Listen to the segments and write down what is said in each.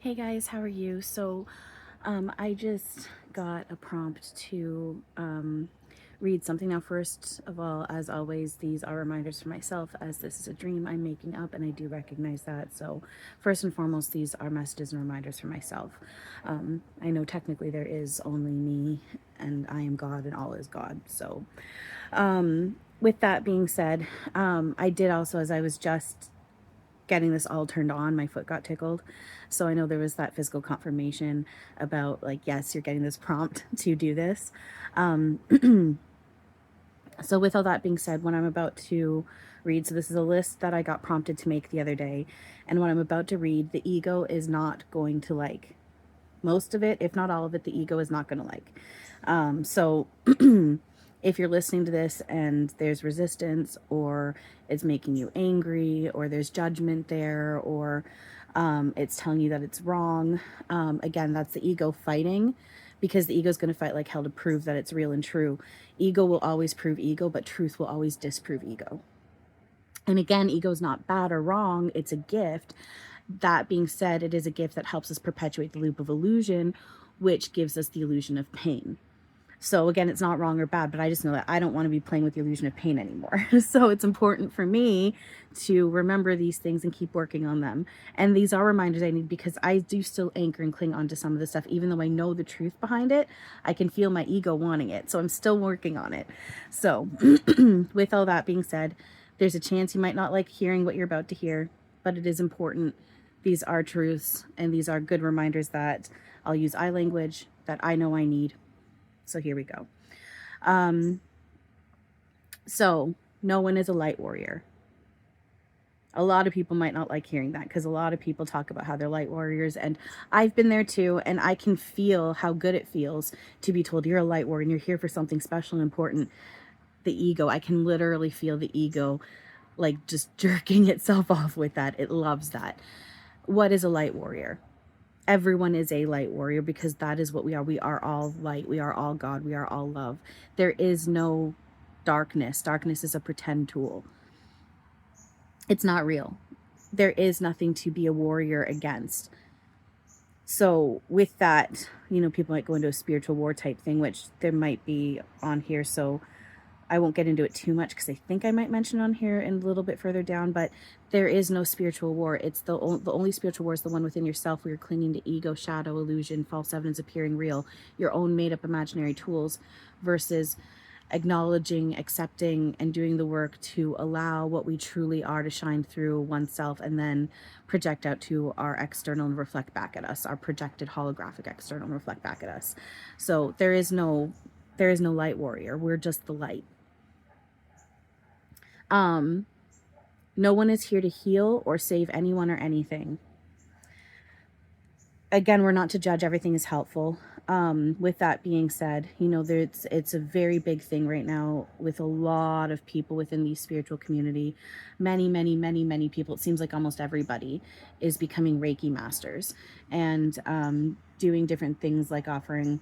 Hey guys, how are you? I just got a prompt to read something. Now, first of all, as always, these are reminders for myself, as this is a dream I'm making up, and I do recognize that. So, first and foremost, these are messages and reminders for myself. I know technically there is only me, and I am God, and all is God. With that being said, I did also, as I was just getting this all turned on, my foot got tickled. So I know there was that physical confirmation about, like, yes, you're getting this prompt to do this. Um, so with all that being said, what I'm about to read, so this is a list that I got prompted to make the other day. And what I'm about to read, the ego is not going to like most of it, if not all of it, the ego is not going to like. So if you're listening to this and there's resistance, or it's making you angry, or there's judgment there, or it's telling you that it's wrong, again, that's the ego fighting, because the ego is going to fight like hell to prove that it's real and true. Ego will always prove ego, but truth will always disprove ego. And again, ego is not bad or wrong, it's a gift. That being said, it is a gift that helps us perpetuate the loop of illusion, which gives us the illusion of pain. So again, it's not wrong or bad, but I just know that I don't want to be playing with the illusion of pain anymore. So it's important for me to remember these things and keep working on them. And these are reminders I need, because I do still anchor and cling onto some of this stuff. Even though I know the truth behind it, I can feel my ego wanting it. So I'm still working on it. So with all that being said, there's a chance you might not like hearing what you're about to hear, but it is important. These are truths, and these are good reminders that I'll use I language that I know I need. So here we go. Um, so no one is a light warrior. A lot of people might not like hearing that, because a lot of people talk about how they're light warriors, and I've been there too, and I can feel how good it feels to be told you're a light warrior and you're here for something special and important. The ego, I can literally feel the ego like just jerking itself off with that. It loves that. What is a light warrior? Everyone is a light warrior, because that is what we are. We are all light. We are all God. We are all love. There is no darkness. Darkness is a pretend tool. It's not real. There is nothing to be a warrior against. So with that, people might go into a spiritual war type thing, which there might be on here. So I won't get into it too much, because I think I might mention on here and a little bit further down, but there is no spiritual war. It's the only spiritual war is the one within yourself, where you're clinging to ego, shadow, illusion, false evidence appearing real, your own made up imaginary tools, versus acknowledging, accepting, and doing the work to allow what we truly are to shine through oneself, and then project out to our external and reflect back at us, our projected holographic external and reflect back at us. So there is no light warrior. We're just the light. No one is here to heal or save anyone or anything. Again, we're not to judge. Everything is helpful. With that being said, it's a very big thing right now with a lot of people within the spiritual community. Many people. It seems like almost everybody is becoming Reiki masters, and doing different things like offering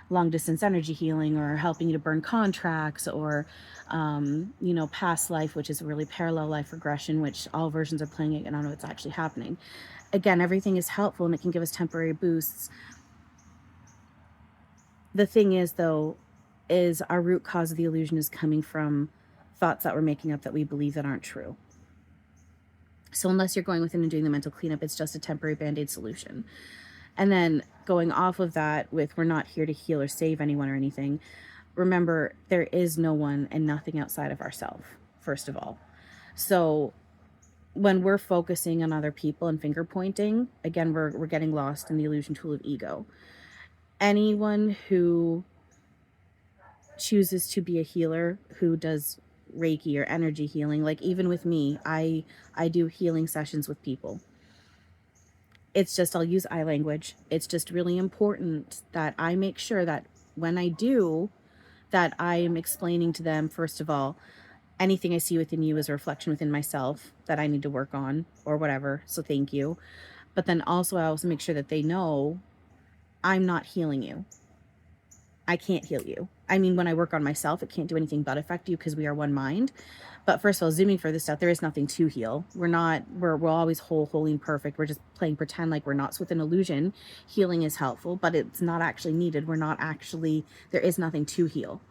long distance energy healing, or helping you to burn contracts, or past life, which is a really parallel life regression, which all versions are playing it, and I don't know what's actually happening. Again, everything is helpful, and it can give us temporary boosts. The thing is, though, is our root cause of the illusion is coming from thoughts that we're making up that we believe that aren't true. So unless you're going within and doing the mental cleanup, it's just a temporary band-aid solution. And then going off of that with, we're not here to heal or save anyone or anything. Remember, there is no one and nothing outside of ourselves, first of all. So when we're focusing on other people and finger pointing, again, we're getting lost in the illusion tool of ego. Anyone who chooses to be a healer, who does Reiki or energy healing, like even with me, I do healing sessions with people. It's just, I'll use I language. It's just really important that I make sure that when I do, that I am explaining to them, first of all, anything I see within you is a reflection within myself that I need to work on, or whatever. So thank you. But then also, I also make sure that they know I'm not healing you. I can't heal you. I mean, when I work on myself, it can't do anything but affect you, because we are one mind. But first of all, zooming for this stuff, there is nothing to heal. We're always whole, holy, and perfect. We're just playing pretend like we're not. So with an illusion, healing is helpful, but it's not actually needed. There is nothing to heal.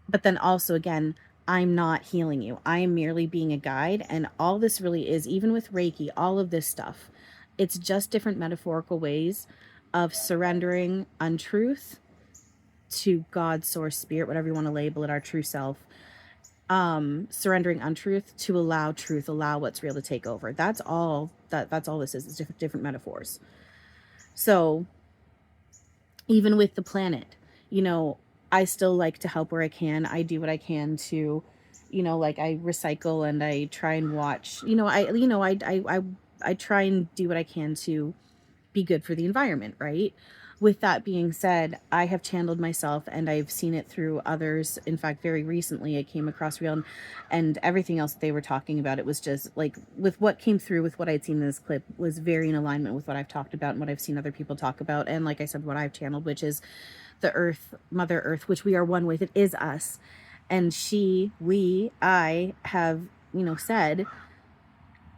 But then also, again, I'm not healing you. I am merely being a guide. And all this really is, even with Reiki, all of this stuff, it's just different metaphorical ways of surrendering untruth to God, source, spirit, whatever you want to label it, our true self. Surrendering untruth to allow truth, allow what's real to take over. That's all this is. It's different metaphors. So even with the planet, I still like to help where I can. I do what I can to, like I recycle and I try and watch, I try and do what I can to be good for the environment, right? With that being said, I have channeled myself and I've seen it through others. In fact, very recently I came across Real and everything else that they were talking about. It was just like with what came through with what I'd seen in this clip was very in alignment with what I've talked about and what I've seen other people talk about. And like I said, what I've channeled, which is the earth, Mother Earth, which we are one with. It is us. And I have, said,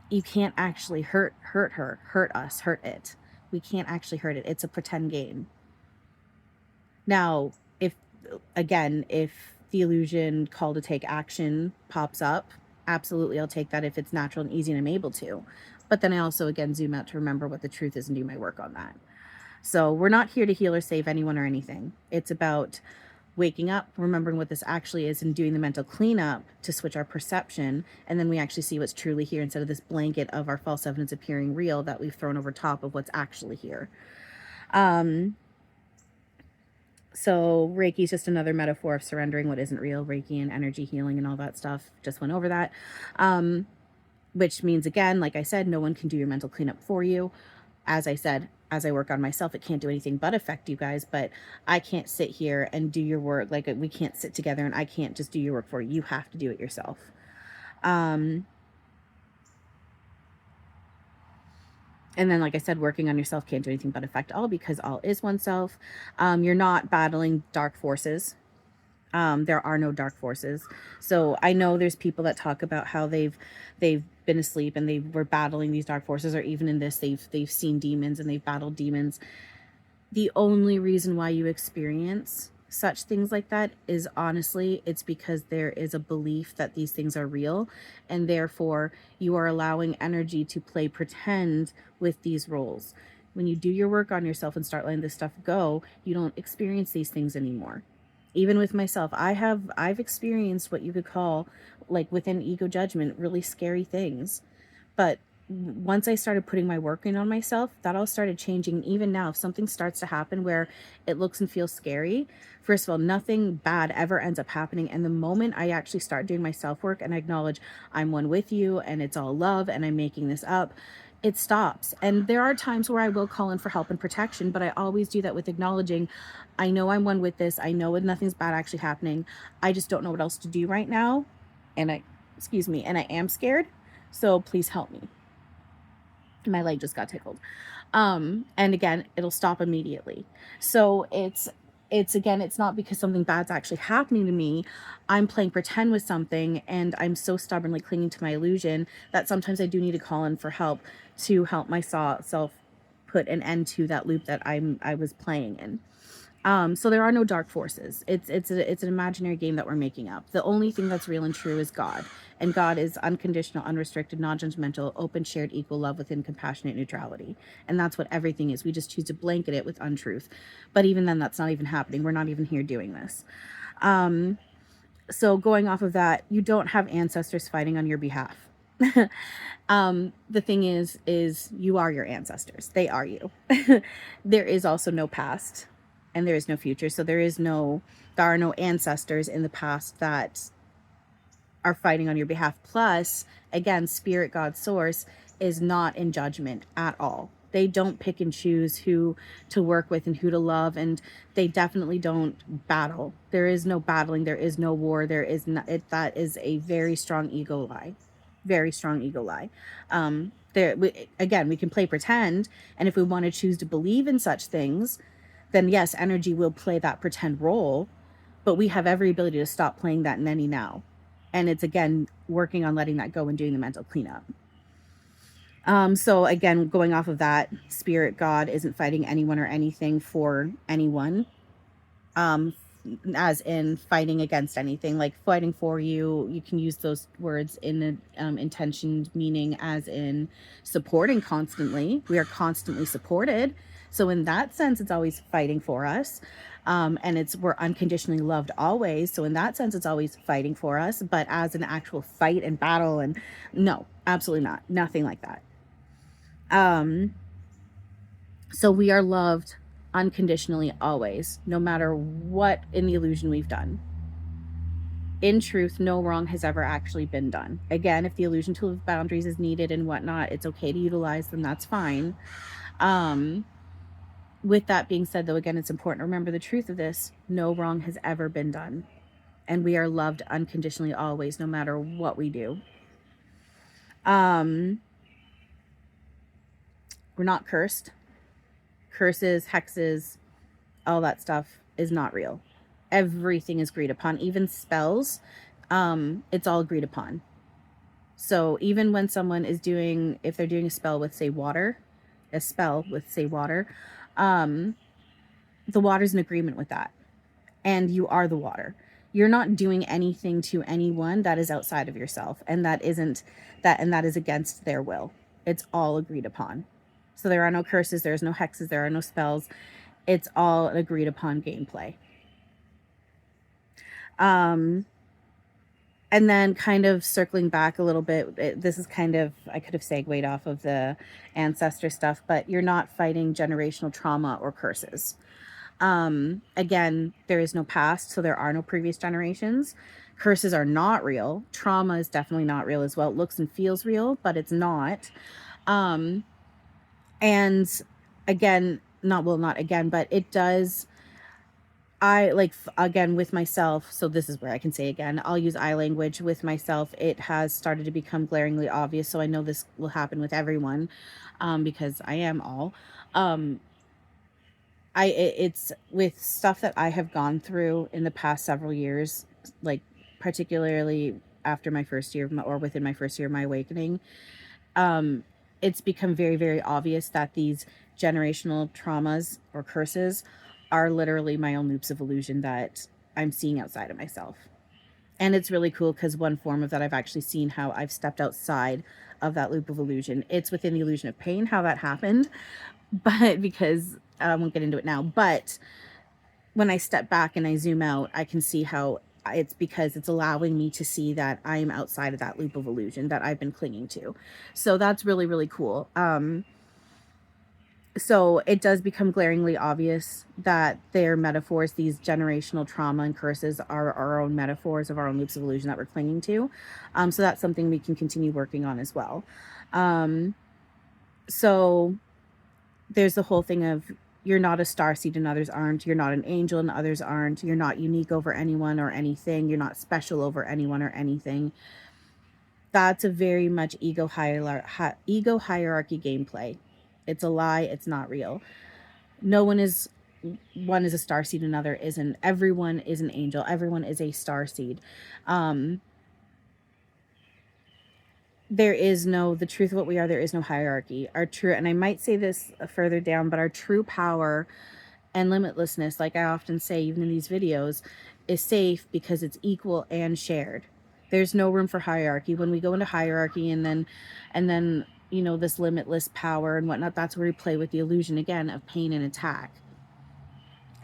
you can't actually hurt her, hurt us, hurt it. We can't actually hurt it. It's a pretend game. Now, if the illusion call to take action pops up, absolutely, I'll take that if it's natural and easy and I'm able to. But then I also, again, zoom out to remember what the truth is and do my work on that. So we're not here to heal or save anyone or anything. It's about waking up, remembering what this actually is, and doing the mental cleanup to switch our perception. And then we actually see what's truly here instead of this blanket of our false evidence appearing real that we've thrown over top of what's actually here. So Reiki is just another metaphor of surrendering what isn't real. Reiki and energy healing and all that stuff. Just went over that. Which means, again, like I said, no one can do your mental cleanup for you. As I said, as I work on myself, it can't do anything but affect you guys, but I can't sit here and do your work. Like, we can't sit together and I can't just do your work for you. You have to do it yourself. And then, like I said, working on yourself can't do anything but affect all, because all is oneself. You're not battling dark forces. There are no dark forces. So I know there's people that talk about how they've been asleep and they were battling these dark forces, or even in this, they've seen demons and they've battled demons. The only reason why you experience such things like that is, honestly, it's because there is a belief that these things are real, and therefore you are allowing energy to play pretend with these roles. When you do your work on yourself and start letting this stuff go, you don't experience these things anymore. Even with myself, I've experienced what you could call, like, within ego judgment, really scary things. But once I started putting my work in on myself, that all started changing. Even now, if something starts to happen where it looks and feels scary, first of all, nothing bad ever ends up happening. And the moment I actually start doing my self-work and I acknowledge I'm one with you and it's all love and I'm making this up, it stops. And there are times where I will call in for help and protection, but I always do that with acknowledging, I know I'm one with this. I know nothing's bad actually happening. I just don't know what else to do right now. And I am scared. So please help me. My leg just got tickled. And again, it'll stop immediately. So it's not because something bad's actually happening to me. I'm playing pretend with something, and I'm so stubbornly clinging to my illusion that sometimes I do need to call in for help to help myself put an end to that loop that I was playing in. So there are no dark forces. It's an imaginary game that we're making up. The only thing that's real and true is God. And God is unconditional, unrestricted, non-judgmental, open, shared, equal love within compassionate neutrality. And that's what everything is. We just choose to blanket it with untruth. But even then, that's not even happening. We're not even here doing this. So going off of that, you don't have ancestors fighting on your behalf. The thing is you are your ancestors. They are you. There is also no past. And there is no future. So there are no ancestors in the past that are fighting on your behalf. Plus, again, spirit, God, source is not in judgment at all. They don't pick and choose who to work with and who to love. And they definitely don't battle. There is no battling. There is no war. That is a very strong ego lie. Very strong ego lie. We can play pretend. And if we want to choose to believe in such things, then yes, energy will play that pretend role, but we have every ability to stop playing that in any now. And it's, again, working on letting that go and doing the mental cleanup. So again, going off of that, spirit God isn't fighting anyone or anything for anyone. As in fighting against anything, like fighting for you. You can use those words in an intentioned meaning, as in supporting constantly. We are constantly supported. So in that sense, it's always fighting for us. And we're unconditionally loved always. So in that sense, it's always fighting for us. But as an actual fight and battle, and no, absolutely not. Nothing like that. So we are loved unconditionally always, no matter what in the illusion we've done. In truth, no wrong has ever actually been done. Again, if the illusion tool of boundaries is needed and whatnot, it's okay to utilize them. That's fine. With that being said, though, again, it's important to remember the truth of this. No wrong has ever been done. And we are loved unconditionally always, no matter what we do. We're not cursed. Curses, hexes, all that stuff is not real. Everything is agreed upon, even spells. It's all agreed upon. So even when someone is doing, if they're doing a spell with, say, water, the water's in agreement with that. And you are the water. You're not doing anything to anyone that is outside of yourself. And that is against their will. It's all agreed upon. So there are no curses, there's no hexes, there are no spells. It's all an agreed upon gameplay. And then kind of circling back a little bit, this is kind of, I could have segued off of the ancestor stuff, but you're not fighting generational trauma or curses. Again, there is no past, so there are no previous generations. Curses are not real. Trauma is definitely not real as well. It looks and feels real, but it's not. And again, but it does. I like, again, with myself. So this is where I can say, again, I'll use I language with myself. It has started to become glaringly obvious. So I know this will happen with everyone, because I am all, it's with stuff that I have gone through in the past several years, like particularly after my first year or within my first year of my awakening. It's become very, very obvious that these generational traumas or curses are literally my own loops of illusion that I'm seeing outside of myself. And it's really cool because one form of that, I've actually seen how I've stepped outside of that loop of illusion. It's within the illusion of pain, how that happened, but because I won't get into it now, but when I step back and I zoom out, I can see how it's because it's allowing me to see that I am outside of that loop of illusion that I've been clinging to. So that's really, really cool. So it does become glaringly obvious that their metaphors, these generational trauma and curses, are our own metaphors of our own loops of illusion that we're clinging to. So that's something we can continue working on as well. So there's the whole thing of, you're not a starseed and others aren't. You're not an angel and others aren't. You're not unique over anyone or anything. You're not special over anyone or anything. That's a very much ego hierarchy gameplay. It's a lie. It's not real. No one is, one is a starseed, another isn't. Everyone is an angel. Everyone is a starseed. There is no, the truth of what we are, there is no hierarchy. Our true, and I might say this further down, but our true power and limitlessness, like I often say, even in these videos, is safe because it's equal and shared. There's no room for hierarchy. When we go into hierarchy and then, you know, this limitless power and whatnot, that's where we play with the illusion again of pain and attack.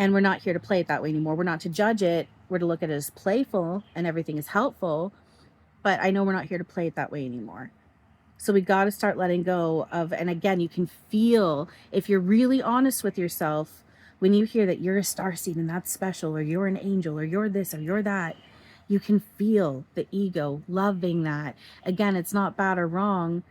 And we're not here to play it that way anymore. We're not to judge it. We're to look at it as playful and everything is helpful. But I know we're not here to play it that way anymore. So we got to start letting go of, and again, you can feel, if you're really honest with yourself, when you hear that you're a starseed and that's special, or you're an angel, or you're this, or you're that, you can feel the ego loving that. Again, it's not bad or wrong,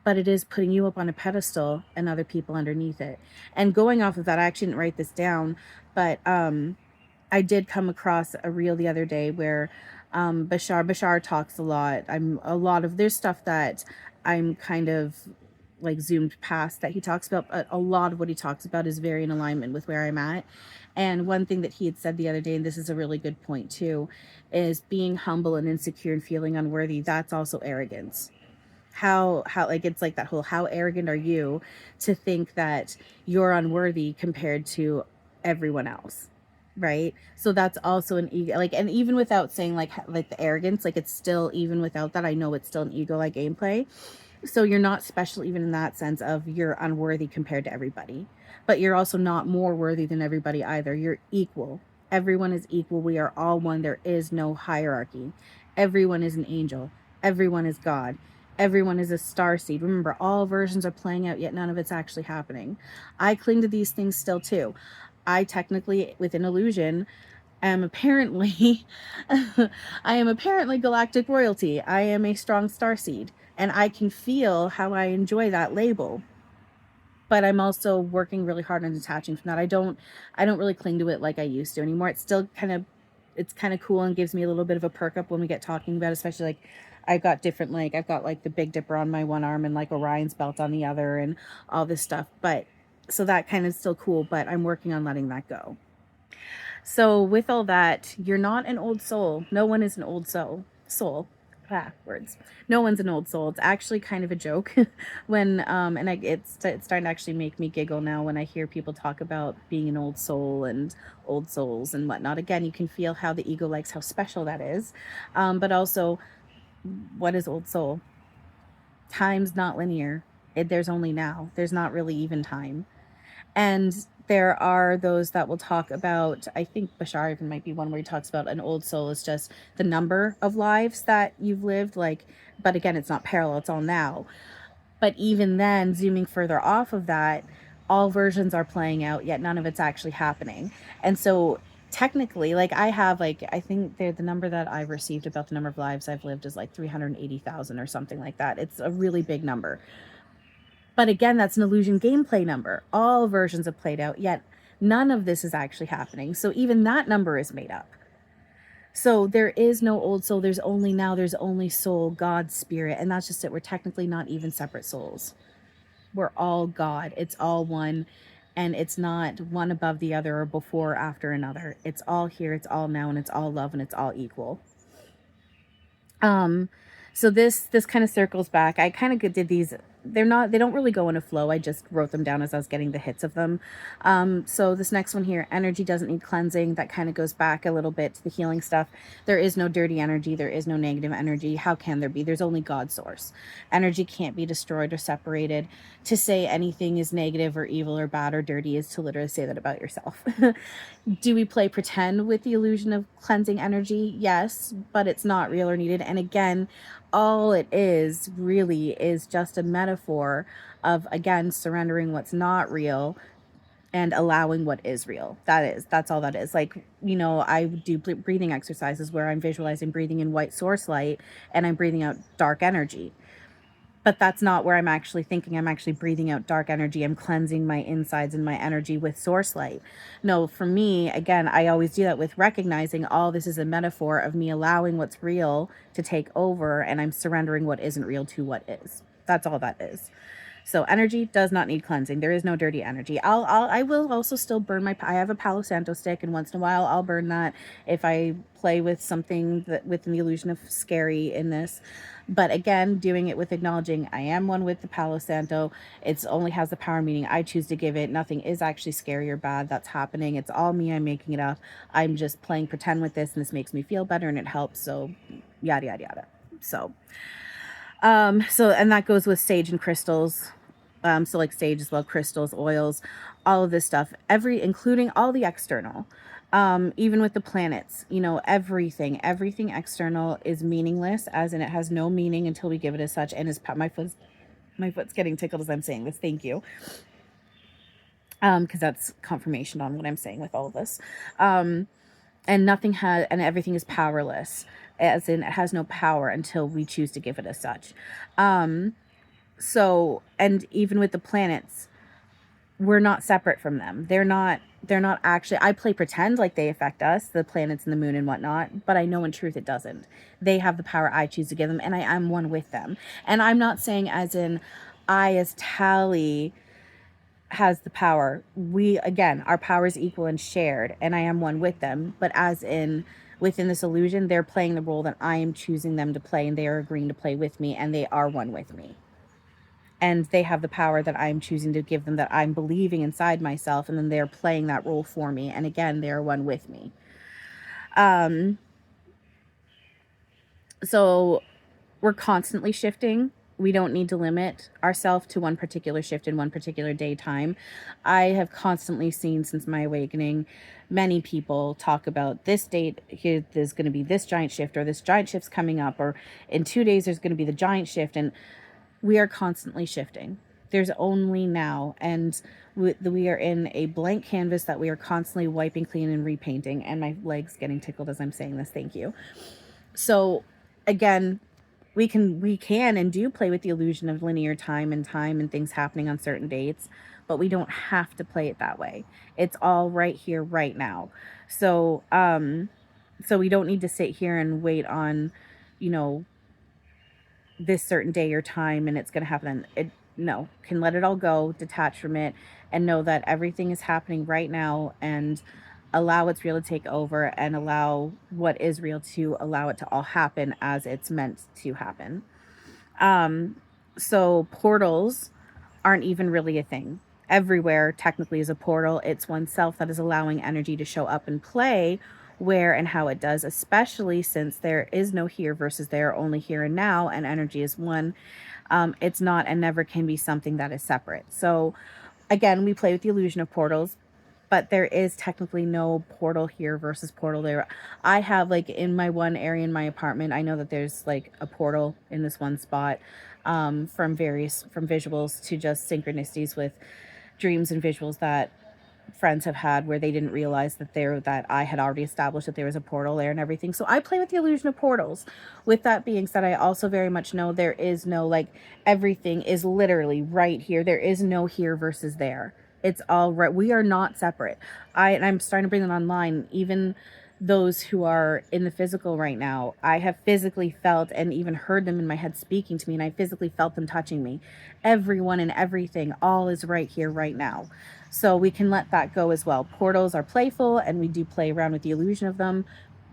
but it is putting you up on a pedestal and other people underneath it. And going off of that, I actually didn't write this down, but I did come across a reel the other day where Bashar talks a lot. There's stuff that I'm kind of like zoomed past that he talks about, but a lot of what he talks about is very in alignment with where I'm at. And one thing that he had said the other day, and this is a really good point too, is being humble and insecure and feeling unworthy, that's also arrogance. How like, it's like that whole, how arrogant are you to think that you're unworthy compared to everyone else, right? So that's also an ego, like, and even without saying like the arrogance, like, it's still, even without that, I know it's still an ego like gameplay. So you're not special even in that sense of you're unworthy compared to everybody, but you're also not more worthy than everybody either. You're equal. Everyone is equal. We are all one. There is no hierarchy. Everyone is an angel. Everyone is God. Everyone is a star seed. Remember, all versions are playing out, yet none of it's actually happening. I cling to these things still too. I technically, within illusion, am apparently I am apparently galactic royalty. I am a strong star seed, and I can feel how I enjoy that label. But I'm also working really hard on detaching from that. I don't really cling to it like I used to anymore. It's still it's kind of cool and gives me a little bit of a perk up when we get talking about, especially like I've got different, like I've got like the Big Dipper on my one arm and like Orion's belt on the other and all this stuff. But so that kind of still cool, but I'm working on letting that go. So with all that, you're not an old soul. No one is an old soul. Words. No one's an old soul. It's actually kind of a joke when it's starting to actually make me giggle now when I hear people talk about being an old soul and old souls and whatnot. Again, you can feel how the ego likes how special that is, but also, what is old soul? Time's not linear. There's only now. There's not really even time. And there are those that will talk about, I think Bashar even might be one where he talks about an old soul is just the number of lives that you've lived. Like, but again, it's not parallel, it's all now. But even then, zooming further off of that, all versions are playing out, yet none of it's actually happening. And so technically, like I have, like, I think the number that I've received about the number of lives I've lived is like 380,000 or something like that. It's a really big number. But again, that's an illusion gameplay number. All versions have played out, yet none of this is actually happening. So even that number is made up. So there is no old soul. There's only soul, God, spirit. And that's just it. We're technically not even separate souls. We're all God. It's all one. And it's not one above the other or before or after another. It's all here. It's all now. And it's all love. And it's all equal. So this kind of circles back. I kind of did these, they don't really go in a flow. I just wrote them down as I was getting the hits of them. So this next one here, energy doesn't need cleansing. That kind of goes back a little bit to the healing stuff. There is no dirty energy. There is no negative energy. How can there be? There's only God's source. Energy can't be destroyed or separated. To say anything is negative or evil or bad or dirty is to literally say that about yourself. Do we play pretend with the illusion of cleansing energy? Yes, but it's not real or needed. And again, all it is really is just a metaphor of, again, surrendering what's not real and allowing what is real. That's all that is. Like, I do breathing exercises where I'm visualizing breathing in white source light and I'm breathing out dark energy. But that's not where I'm actually thinking. I'm actually breathing out dark energy. I'm cleansing my insides and my energy with source light. No, for me, again, I always do that with recognizing all this is a metaphor of me allowing what's real to take over, and I'm surrendering what isn't real to what is. That's all that is. So energy does not need cleansing. There is no dirty energy. I will also still burn I have a Palo Santo stick, and once in a while I'll burn that if I play with something that with the illusion of scary in this. But again, doing it with acknowledging I am one with the Palo Santo. It's only has the power, meaning I choose to give it. Nothing is actually scary or bad that's happening. It's all me. I'm making it up. I'm just playing pretend with this, and this makes me feel better and it helps. So yada yada yada. So and that goes with sage and crystals. So like sage as well, crystals, oils, all of this stuff, including all the external, even with the planets, everything external is meaningless, as in it has no meaning until we give it as such. And my foot's getting tickled as I'm saying this. Thank you. Because that's confirmation on what I'm saying with all of this. And everything is powerless, as in it has no power until we choose to give it as such. So, and even with the planets, we're not separate from them. They're not actually, I play pretend like they affect us, the planets and the moon and whatnot, but I know in truth it doesn't. They have the power I choose to give them, and I am one with them. And I'm not saying as in I as Tally has the power. We, again, our power is equal and shared, and I am one with them. But as in within this illusion, they're playing the role that I am choosing them to play, and they are agreeing to play with me, and they are one with me. And they have the power that I'm choosing to give them, that I'm believing inside myself, and then they're playing that role for me. And again, they're one with me. So we're constantly shifting. We don't need to limit ourselves to one particular shift in one particular day time. I have constantly seen since my awakening many people talk about this date here, there's going to be this giant shift, or this giant shift's coming up, or in 2 days there's going to be the giant shift. And we are constantly shifting. There's only now, and we are in a blank canvas that we are constantly wiping clean and repainting. And my legs getting tickled as I'm saying this. Thank you. So again, we can and do play with the illusion of linear time and things happening on certain dates, but we don't have to play it that way. It's all right here, right now. So so we don't need to sit here and wait on, you know, this certain day or time and it's going to happen. It no, can let it all go, detach from it, and know that everything is happening right now, and allow what's real to take over, and allow what is real to allow it to all happen as it's meant to happen. So portals aren't even really a thing. Everywhere technically is a portal. It's oneself that is allowing energy to show up and play where and how it does, especially since there is no here versus there, only here and now, and energy is one. It's not and never can be something that is separate. So again, we play with the illusion of portals, but there is technically no portal here versus portal there. I have, like, in my one area in my apartment, I know that there's like a portal in this one spot, from visuals to just synchronicities with dreams and visuals that friends have had where they didn't realize that I had already established that there was a portal there and everything. So I play with the illusion of portals. With that being said, I also very much know there is no, like, everything is literally right here. There is no here versus there. It's all right. We are not separate. I'm starting to bring them online. Even those who are in the physical right now, I have physically felt and even heard them in my head speaking to me, and I physically felt them touching me. Everyone and everything, all is right here, right now. So we can let that go as well. Portals are playful, and we do play around with the illusion of them,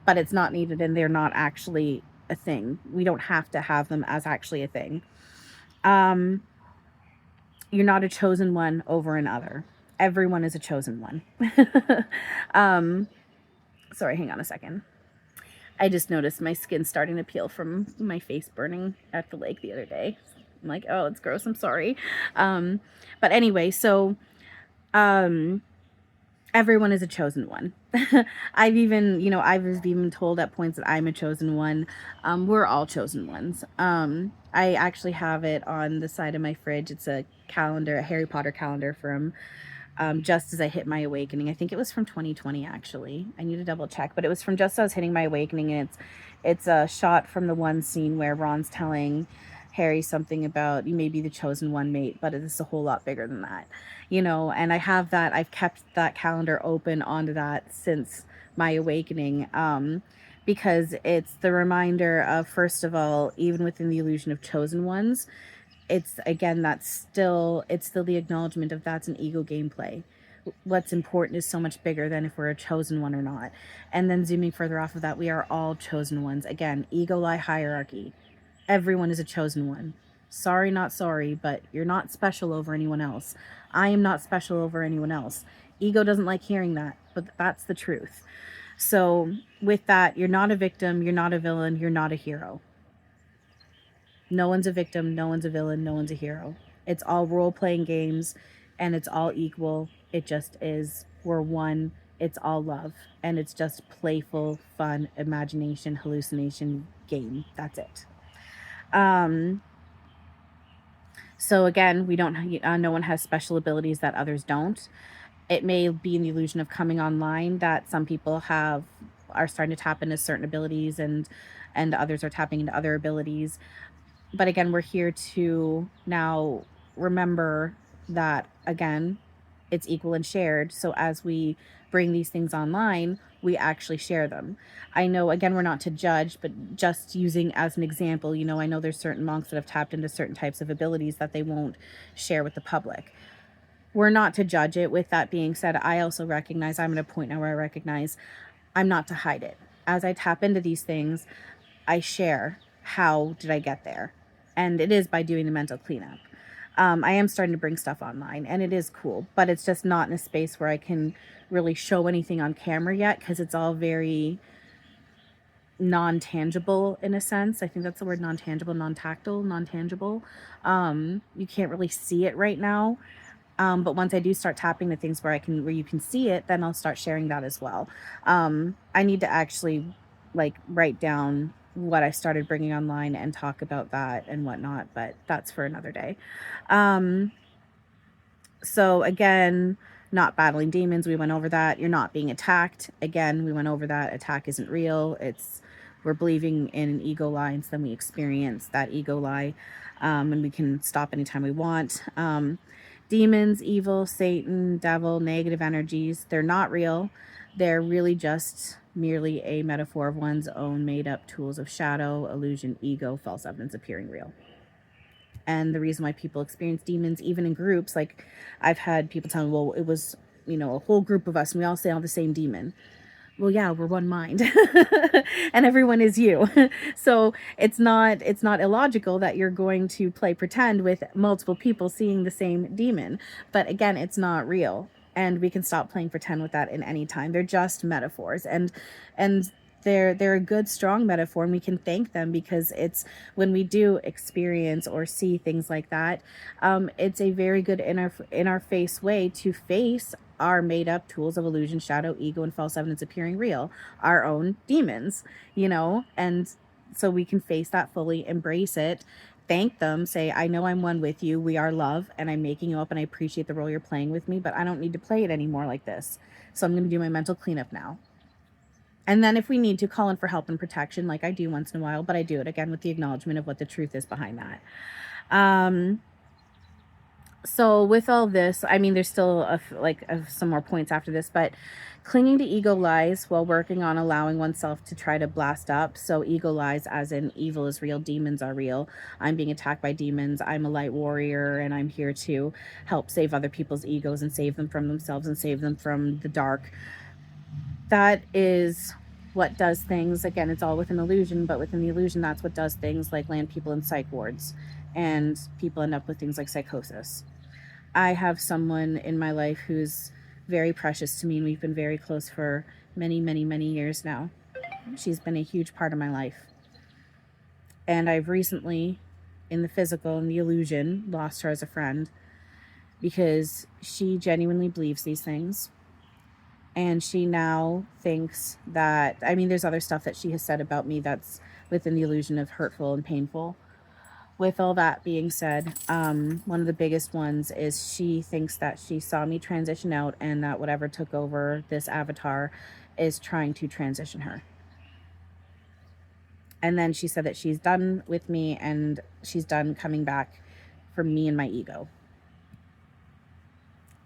but it's not needed, and they're not actually a thing. We don't have to have them as actually a thing. You're not a chosen one over another. Everyone is a chosen one. Sorry, hang on a second. I just noticed my skin starting to peel from my face burning at the lake the other day. I'm like, oh, it's gross. I'm sorry. But anyway, so everyone is a chosen one. I've even told at points that I'm a chosen one. We're all chosen ones. I actually have it on the side of my fridge. It's a calendar, a Harry Potter calendar from just as I hit my awakening. I think it was from 2020, actually. I need to double check, but it was from just as I was hitting my awakening, and it's a shot from the one scene where Ron's telling Harry something about, you may be the chosen one, mate, but it's a whole lot bigger than that, and I've kept that calendar open onto that since my awakening, because it's the reminder of, first of all, even within the illusion of chosen ones, it's still the acknowledgement of that's an ego gameplay. What's important is so much bigger than if we're a chosen one or not. And then zooming further off of that, we are all chosen ones. Again, ego lie hierarchy. Everyone is a chosen one. Sorry, not sorry, but you're not special over anyone else. I am not special over anyone else. Ego doesn't like hearing that, but that's the truth. So with that, you're not a victim, you're not a villain, you're not a hero. No one's a victim, no one's a villain, no one's a hero. It's all role-playing games, and it's all equal. It just is. We're one. It's all love. And it's just playful, fun, imagination, hallucination game. That's it. So again, we don't. No one has special abilities that others don't. It may be in the illusion of coming online that some people are starting to tap into certain abilities, and others are tapping into other abilities. But again, we're here to now remember that, again, it's equal and shared. So as we bring these things online, we actually share them. I know, again, we're not to judge, but just using as an example, you know, I know there's certain monks that have tapped into certain types of abilities that they won't share with the public. We're not to judge it. With that being said, I also recognize, I'm at a point now where I recognize I'm not to hide it. As I tap into these things, I share how did I get there. And it is by doing the mental cleanup. I am starting to bring stuff online, and it is cool, but it's just not in a space where I can really show anything on camera yet, because it's all very non-tangible in a sense. I think that's the word, non-tangible, non-tactile, non-tangible. You can't really see it right now. But once I do start tapping the things where you can see it, then I'll start sharing that as well. I need to actually like write down what I started bringing online and talk about that and whatnot, but that's for another day. So again, not battling demons, we went over that. You're not being attacked. Again, we went over that. Attack isn't real. We're believing in an ego lie, and so then we experience that ego lie, and we can stop anytime we want. Demons, evil, Satan, devil, negative energies, they're not real. They're really just merely a metaphor of one's own made up tools of shadow, illusion, ego, false evidence appearing real. And the reason why people experience demons, even in groups, like I've had people tell me, well, it was, you know, a whole group of us and we all say all the same demon. Well, yeah, we're one mind and everyone is you. So it's not illogical that you're going to play pretend with multiple people seeing the same demon. But again, it's not real. And we can stop playing pretend with that in any time. They're just metaphors. And they're a good, strong metaphor, and we can thank them, because it's when we do experience or see things like that, it's a very good in our face way to face our made up tools of illusion, shadow, ego, and false evidence appearing real, our own demons, you know. And so we can face that fully, embrace it, thank them, say, I know I'm one with you, we are love, and I'm making you up, and I appreciate the role you're playing with me, but I don't need to play it anymore like this. So I'm going to do my mental cleanup now. And then if we need to, call in for help and protection, like I do once in a while, but I do it again with the acknowledgement of what the truth is behind that. So with all this, I mean, there's still some more points after this, but clinging to ego lies while working on allowing oneself to try to blast up. So ego lies as in evil is real, demons are real. I'm being attacked by demons. I'm a light warrior, and I'm here to help save other people's egos and save them from themselves and save them from the dark. That is what does things. Again, it's all within illusion, but within the illusion, that's what does things like land people in psych wards, and people end up with things like psychosis. I have someone in my life who's very precious to me, and we've been very close for many, many, many years now. She's been a huge part of my life. And I've recently, in the physical and the illusion, lost her as a friend, because she genuinely believes these things. And she now thinks that, I mean, there's other stuff that she has said about me that's within the illusion of hurtful and painful. With all that being said, one of the biggest ones is she thinks that she saw me transition out, and that whatever took over this avatar is trying to transition her. And then she said that she's done with me, and she's done coming back for me and my ego.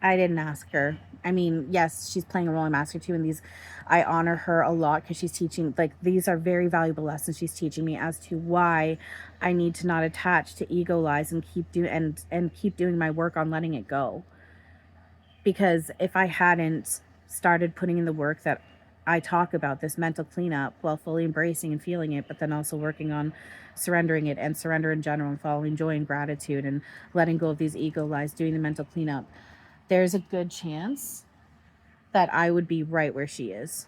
I didn't ask her. I mean, yes, she's playing a role I'm asking to, and these, I honor her a lot, because she's teaching, like, these are very valuable lessons she's teaching me as to why I need to not attach to ego lies and keep doing my work on letting it go. Because if I hadn't started putting in the work that I talk about, this mental cleanup, while fully embracing and feeling it, but then also working on surrendering it, and surrender in general, and following joy and gratitude, and letting go of these ego lies, doing the mental cleanup, there's a good chance that I would be right where she is,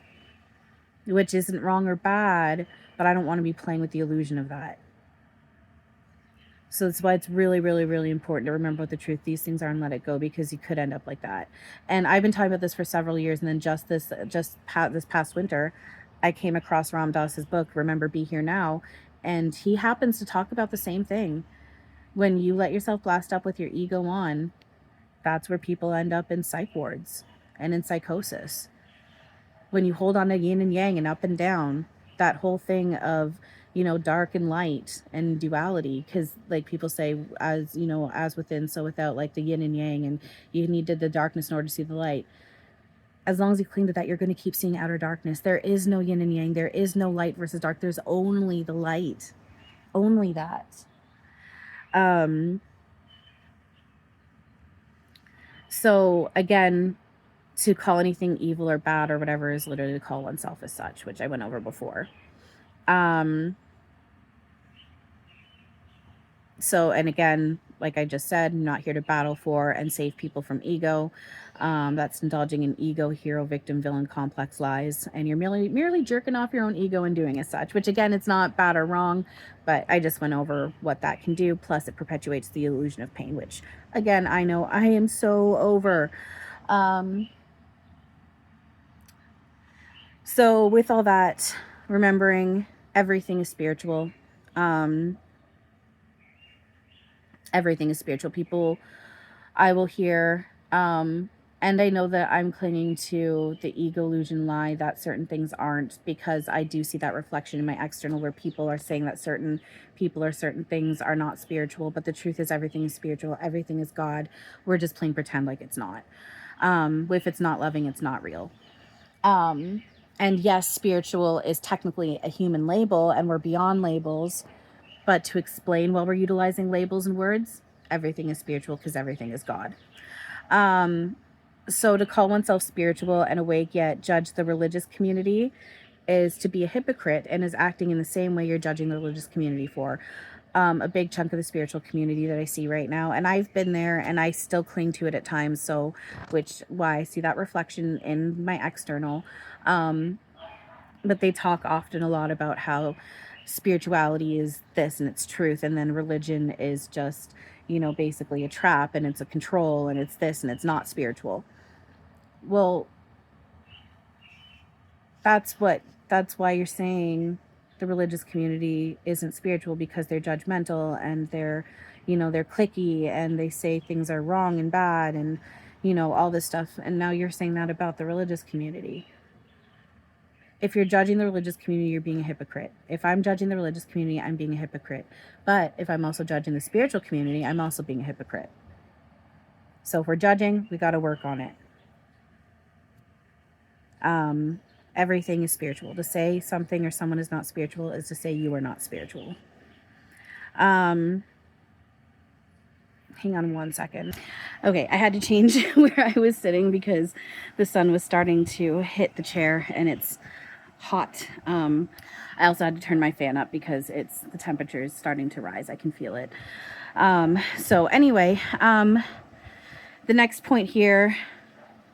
which isn't wrong or bad, but I don't want to be playing with the illusion of that. So that's why it's really, really, really important to remember what the truth these things are, and let it go, because you could end up like that. And I've been talking about this for several years, and then this past winter, I came across Ram Dass's book, Remember, Be Here Now, and he happens to talk about the same thing. When you let yourself blast up with your ego on, that's where people end up in psych wards and in psychosis. When you hold on to yin and yang and up and down, that whole thing of dark and light and duality, because like people say, as as within so without, like the yin and yang, and you needed the darkness in order to see the light. As long as you cling to that, you're going to keep seeing outer darkness. There is no yin and yang. There is no light versus dark. There's only the light. Only that. So again, to call anything evil or bad or whatever is literally to call oneself as such, which I went over before. So, and again, like I just said, I'm not here to battle for and save people from ego. That's indulging in ego, hero, victim, villain, complex lies, and you're merely jerking off your own ego and doing as such. Which again, it's not bad or wrong, but I just went over what that can do. Plus, it perpetuates the illusion of pain, which again, I know I am so over. So with all that, remembering everything is spiritual. Everything is spiritual. People, I will hear, and I know that I'm clinging to the ego illusion lie that certain things aren't, because I do see that reflection in my external where people are saying that certain people or certain things are not spiritual, but the truth is everything is spiritual, everything is God. We're just playing pretend like it's not. If it's not loving, it's not real. And yes, spiritual is technically a human label, and we're beyond labels. But to explain while we're utilizing labels and words, everything is spiritual because everything is God. So to call oneself spiritual and awake yet judge the religious community is to be a hypocrite and is acting in the same way you're judging the religious community for. A big chunk of the spiritual community that I see right now, and I've been there and I still cling to it at times, so why I see that reflection in my external. But they talk often a lot about how spirituality is this and it's truth, and then religion is just basically a trap, and it's a control, and it's this and it's not spiritual. Well, that's why you're saying the religious community isn't spiritual, because they're judgmental and they're cliquey and they say things are wrong and bad and all this stuff. And now you're saying that about the religious community. If you're judging the religious community, you're being a hypocrite. If I'm judging the religious community, I'm being a hypocrite. But if I'm also judging the spiritual community, I'm also being a hypocrite. So if we're judging, we got to work on it. Everything is spiritual. To say something or someone is not spiritual is to say you are not spiritual. Hang on one second. Okay, I had to change where I was sitting because the sun was starting to hit the chair and it's hot. I also had to turn my fan up because the temperature is starting to rise. I can feel it. So anyway, the next point here,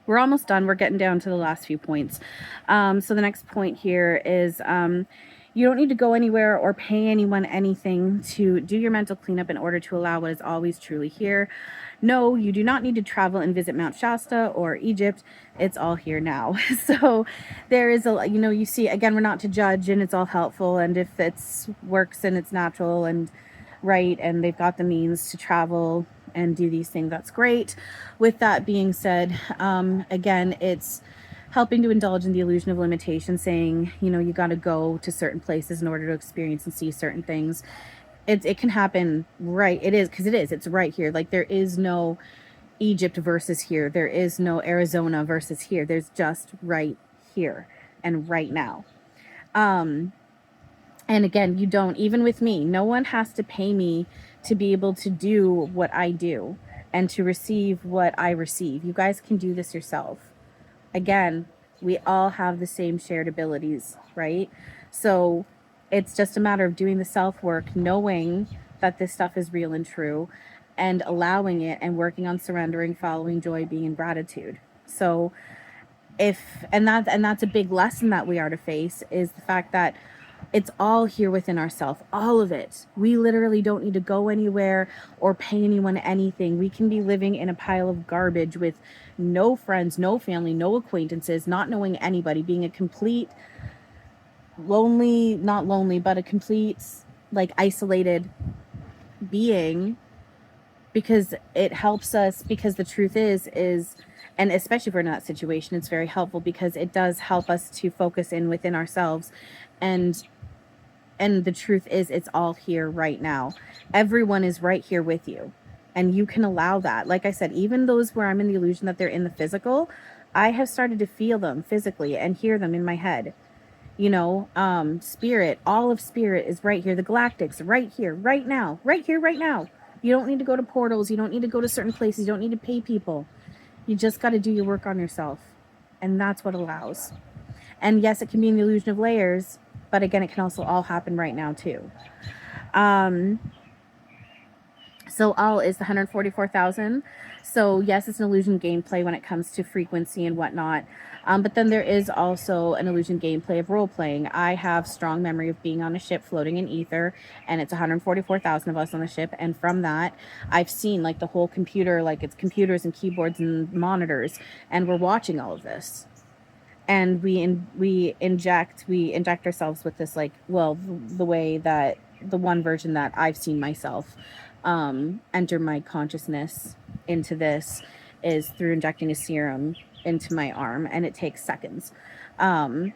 we're almost done. We're getting down to the last few points. So the next point here is you don't need to go anywhere or pay anyone anything to do your mental cleanup in order to allow what is always truly here. No, you do not need to travel and visit Mount Shasta or Egypt. It's all here now. So there is you see, again, we're not to judge, and it's all helpful. And if it works and it's natural and right, and they've got the means to travel and do these things, that's great. With that being said, again, it's helping to indulge in the illusion of limitation, saying, you got to go to certain places in order to experience and see certain things. It can happen, right? It is, because it's right here. Like, there is no Egypt versus here. There is no Arizona versus here. There's just right here and right now. And again, you don't, even with me, no one has to pay me to be able to do what I do and to receive what I receive. You guys can do this yourself. Again, we all have the same shared abilities, right? So it's just a matter of doing the self-work, knowing that this stuff is real and true, and allowing it and working on surrendering, following joy, being in gratitude. So that's a big lesson that we are to face, is the fact that it's all here within ourselves, all of it. We literally don't need to go anywhere or pay anyone anything. We can be living in a pile of garbage with no friends, no family, no acquaintances, not knowing anybody, being a complete not lonely, but a complete isolated being, because it helps us, because the truth is, and especially if we're in that situation, it's very helpful because it does help us to focus in within ourselves and And the truth is, it's all here right now. Everyone is right here with you. And you can allow that. Like I said, even those where I'm in the illusion that they're in the physical, I have started to feel them physically and hear them in my head. You know, spirit, all of spirit is right here. The galactics, right here, right now, right here, right now. You don't need to go to portals. You don't need to go to certain places. You don't need to pay people. You just got to do your work on yourself. And that's what allows. And yes, it can be an illusion of layers, but again, it can also all happen right now too. So all is the 144,000. So yes, it's an illusion gameplay when it comes to frequency and whatnot. But then there is also an illusion gameplay of role playing. I have strong memory of being on a ship floating in ether, and it's 144,000 of us on the ship. And from that, I've seen like the whole computer, like it's computers and keyboards and monitors, and we're watching all of this. And we inject ourselves with this, like, well, the way that the one version that I've seen myself enter my consciousness into this is through injecting a serum into my arm, and it takes seconds. And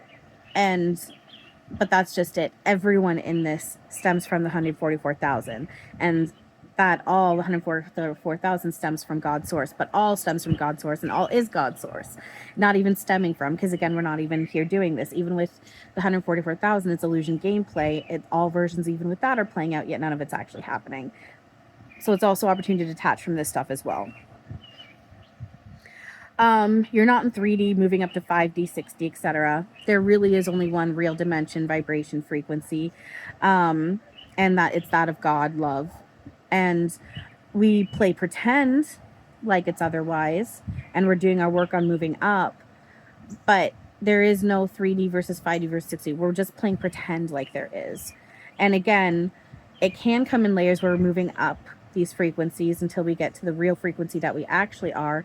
but that's just it. Everyone in this stems from the 144,000, and that all 144,000 stems from God's source, but all stems from God's source, and all is God's source, not even stemming from, because again, we're not even here doing this. Even with the 144,000, it's illusion gameplay. All versions, even with that, are playing out, yet none of it's actually happening. So it's also opportunity to detach from this stuff as well. You're not in 3D, moving up to 5D, 6D, etc. There really is only one real dimension, vibration, frequency, and that it's that of God, love. And we play pretend like it's otherwise, and we're doing our work on moving up, but there is no 3D versus 5D versus 6D. We're just playing pretend like there is. And again, it can come in layers where we're moving up these frequencies until we get to the real frequency that we actually are.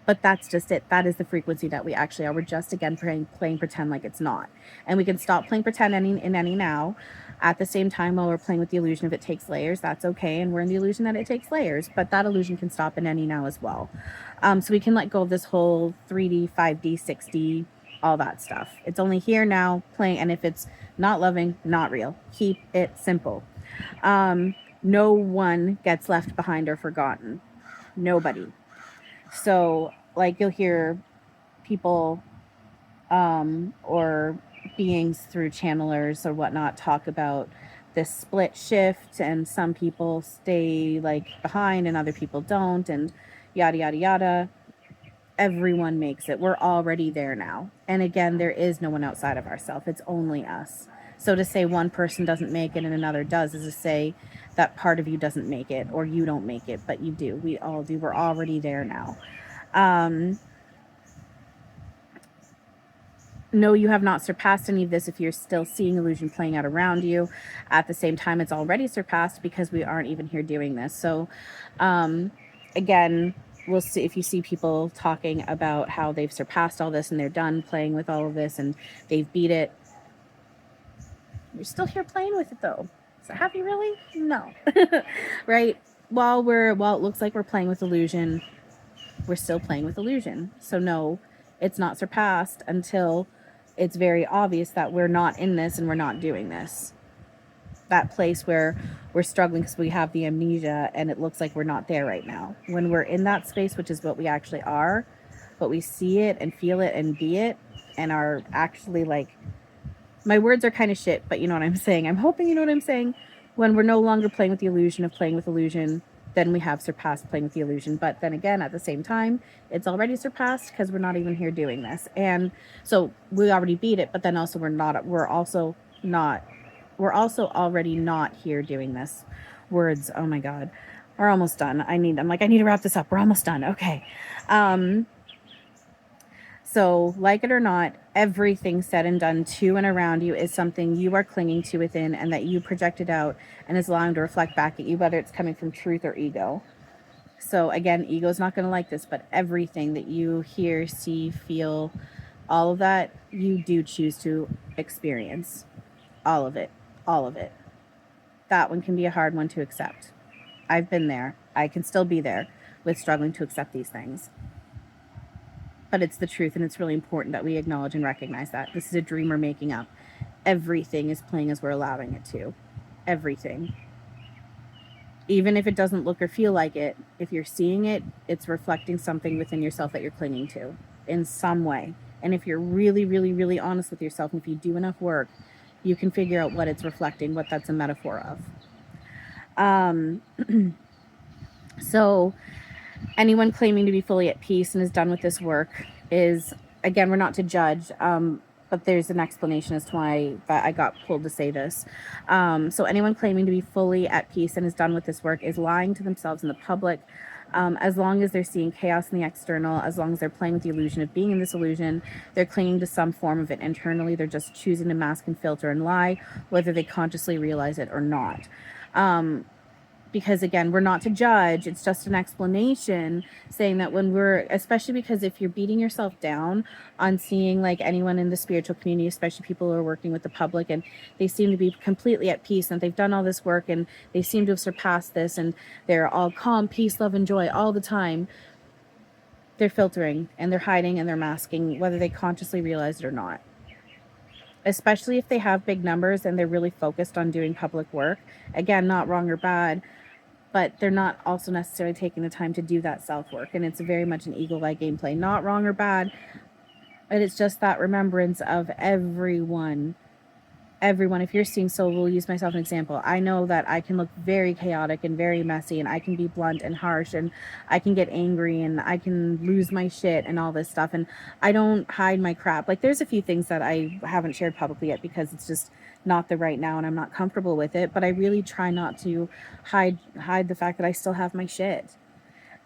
But that's just it. That is the frequency that we actually are. We're just, again, playing pretend like it's not. And we can stop playing pretend in any now. At the same time, while we're playing with the illusion of it takes layers, that's okay. And we're in the illusion that it takes layers. But that illusion can stop in any now as well. So we can let go of this whole 3D, 5D, 6D, all that stuff. It's only here now, playing. And if it's not loving, not real. Keep it simple. No one gets left behind or forgotten. Nobody. So, like, you'll hear people or beings through channelers or whatnot talk about this split shift, and some people stay like behind and other people don't, and yada yada yada. Everyone makes it. We're already there now. And again, there is no one outside of ourselves. It's only us. So to say one person doesn't make it and another does is to say that part of you doesn't make it, or you don't make it, but you do. We all do. We're already there now. No, you have not surpassed any of this if you're still seeing illusion playing out around you. At the same time, it's already surpassed because we aren't even here doing this. So again, we'll see if you see people talking about how they've surpassed all this and they're done playing with all of this and they've beat it. You're still here playing with it though. So have you really? No. Right? While it looks like we're playing with illusion, we're still playing with illusion. So no, it's not surpassed until it's very obvious that we're not in this and we're not doing this. That place where we're struggling because we have the amnesia and it looks like we're not there right now. When we're in that space, which is what we actually are, but we see it and feel it and be it and are actually like, my words are kind of shit, but you know what I'm saying. I'm hoping you know what I'm saying. When we're no longer playing with the illusion of playing with illusion, then we have surpassed playing with the illusion. But then again, at the same time, it's already surpassed because we're not even here doing this. And so we already beat it, but then also we're also already not here doing this. Words, oh my God. We're almost done. I need to wrap this up. We're almost done. Okay. So, like it or not, everything said and done to and around you is something you are clinging to within and that you projected out and is allowing to reflect back at you, whether it's coming from truth or ego. So, again, ego's not going to like this, but everything that you hear, see, feel, all of that, you do choose to experience. All of it. All of it. That one can be a hard one to accept. I've been there. I can still be there with struggling to accept these things. But it's the truth, and it's really important that we acknowledge and recognize that. This is a dream we're making up. everything is playing as we're allowing it to. Everything. Even if it doesn't look or feel like it, if you're seeing it, it's reflecting something within yourself that you're clinging to in some way. And if you're really, really, really honest with yourself, and if you do enough work, you can figure out what it's reflecting, what that's a metaphor of. So anyone claiming to be fully at peace and is done with this work is, again, we're not to judge, but there's an explanation as to why that I got pulled to say this. So anyone claiming to be fully at peace and is done with this work is lying to themselves in the public. As long as they're seeing chaos in the external, as long as they're playing with the illusion of being in this illusion, they're clinging to some form of it internally. They're just choosing to mask and filter and lie, whether they consciously realize it or not. Because again, we're not to judge, it's just an explanation saying that when we're, especially because if you're beating yourself down on seeing like anyone in the spiritual community, especially people who are working with the public, and they seem to be completely at peace and they've done all this work and they seem to have surpassed this and they're all calm, peace, love, and joy all the time, they're filtering and they're hiding and they're masking, whether they consciously realize it or not. Especially if they have big numbers and they're really focused on doing public work. Again, not wrong or bad, but they're not also necessarily taking the time to do that self-work. And it's very much an eagle-eye gameplay. Not wrong or bad, but it's just that remembrance of everyone. Everyone, if you're seeing, so we'll use myself as an example. I know that I can look very chaotic and very messy, and I can be blunt and harsh, and I can get angry, and I can lose my shit and all this stuff. And I don't hide my crap. Like, there's a few things that I haven't shared publicly yet because it's just not the right now and I'm not comfortable with it. But I really try not to hide the fact that I still have my shit.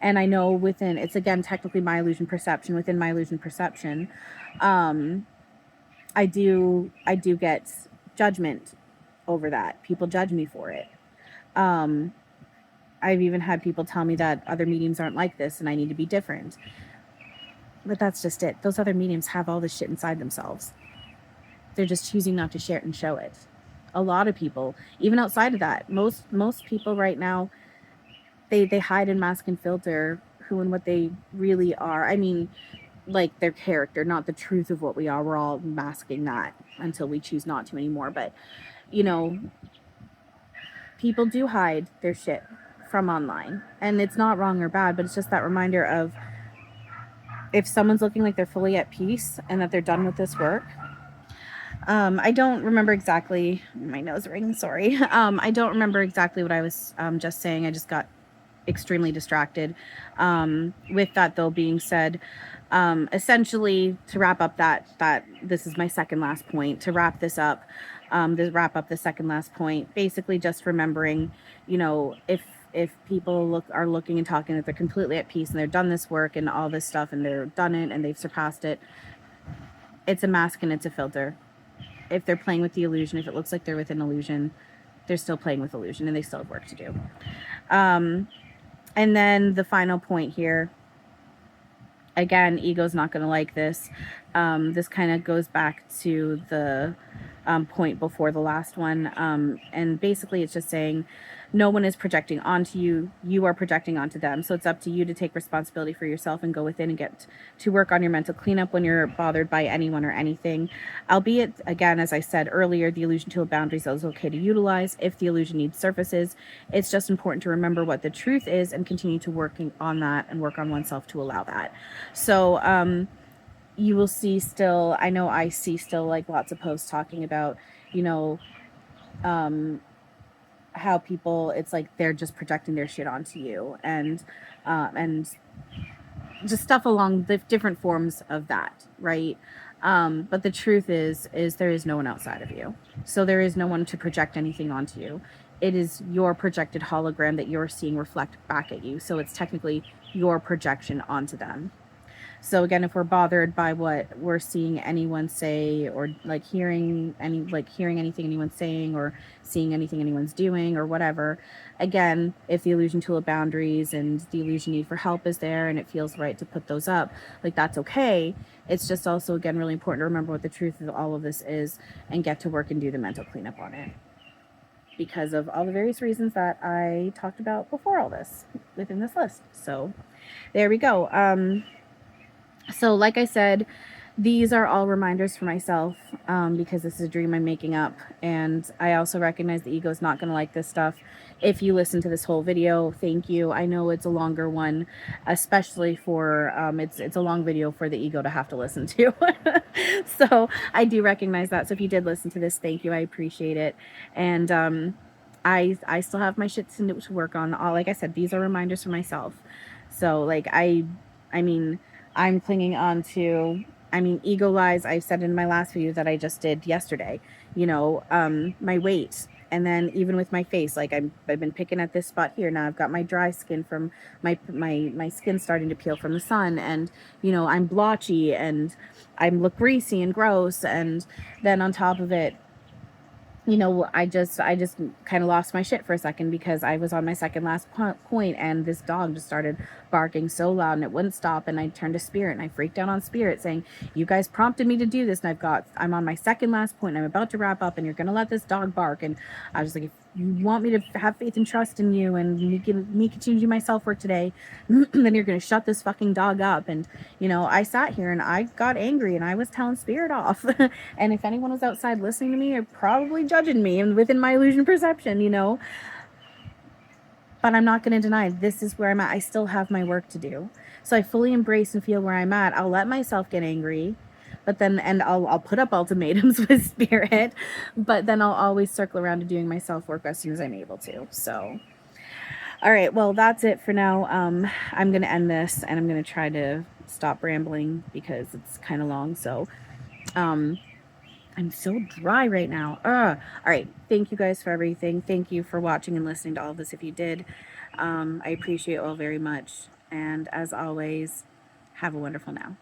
And I know within, it's again technically my illusion perception, within my illusion perception, I do get judgment over that. People judge me for it. I've even had people tell me that other mediums aren't like this and I need to be different. But that's just it. Those other mediums have all this shit inside themselves. They're just choosing not to share it and show it. A lot of people, even outside of that, most people right now, they hide and mask and filter who and what they really are. I mean, like their character, not the truth of what we are. We're all masking that until we choose not to anymore. But, you know, people do hide their shit from online. And it's not wrong or bad, but it's just that reminder of if someone's looking like they're fully at peace and that they're done with this work. I don't remember exactly, my nose rings, sorry. I don't remember exactly what I was just saying. I just got extremely distracted. With that though being said, essentially to wrap up that this is my second last point, to wrap this up, the second last point, basically just remembering, you know, if people are looking and talking that they're completely at peace and they're done this work and all this stuff and they're done it and they've surpassed it, it's a mask and it's a filter. If they're playing with the illusion, if it looks like they're with an illusion, they're still playing with illusion and they still have work to do. And then the final point here, again, ego's not going to like this. This kind of goes back to the point before the last one. And basically it's just saying no one is projecting onto you. You are projecting onto them. So it's up to you to take responsibility for yourself and go within and get to work on your mental cleanup when you're bothered by anyone or anything. Albeit, again, as I said earlier, the illusion tool boundaries is okay to utilize if the illusion needs surfaces. It's just important to remember what the truth is and continue to work on that and work on oneself to allow that. So, you will see still, I know I see still like lots of posts talking about, you know, how people, it's like they're just projecting their shit onto you and just stuff along the different forms of that, right? But the truth is there is no one outside of you. So there is no one to project anything onto you. It is your projected hologram that you're seeing reflect back at you. So it's technically your projection onto them. So again, if we're bothered by what we're seeing anyone say or like hearing anything anyone's saying or seeing anything anyone's doing or whatever, again, if the illusion tool of boundaries and the illusion need for help is there and it feels right to put those up, like that's okay. It's just also, again, really important to remember what the truth of all of this is and get to work and do the mental cleanup on it, because of all the various reasons that I talked about before all this within this list. So there we go. So like I said, these are all reminders for myself, because this is a dream I'm making up. And I also recognize the ego is not going to like this stuff. If you listen to this whole video, thank you. I know it's a longer one, especially for, it's a long video for the ego to have to listen to. So I do recognize that. So if you did listen to this, thank you. I appreciate it. And, I still have my shit to work on. All, like I said, these are reminders for myself. So like I mean, I'm clinging on to, I mean, ego lies. I said in my last video that I just did yesterday, you know, my weight. And then even with my face, like I've been picking at this spot here. Now I've got my dry skin from my skin starting to peel from the sun, and you know I'm blotchy and I look greasy and gross. And then on top of it, you know, I just kind of lost my shit for a second because I was on my second last point, and this dog just started barking so loud and it wouldn't stop. And I turned to Spirit and I freaked out on Spirit, saying, "You guys prompted me to do this, and I'm on my second last point, and I'm about to wrap up, and you're gonna let this dog bark." And I was like, "If you want me to have faith and trust in you, and me continue to do my self work today, then you're gonna shut this fucking dog up." And you know, I sat here and I got angry and I was telling Spirit off. And if anyone was outside listening to me, are probably judging me and within my illusion perception, you know. But I'm not going to deny this is where I'm at. I still have my work to do. So I fully embrace and feel where I'm at. I'll let myself get angry, but then, and I'll put up ultimatums with Spirit, but then I'll always circle around to doing my self work as soon as I'm able to. So, all right, well, that's it for now. I'm going to end this, and I'm going to try to stop rambling because it's kind of long. So, I'm so dry right now. All right. Thank you guys for everything. Thank you for watching and listening to all of this if you did. I appreciate it all very much. And as always, have a wonderful now.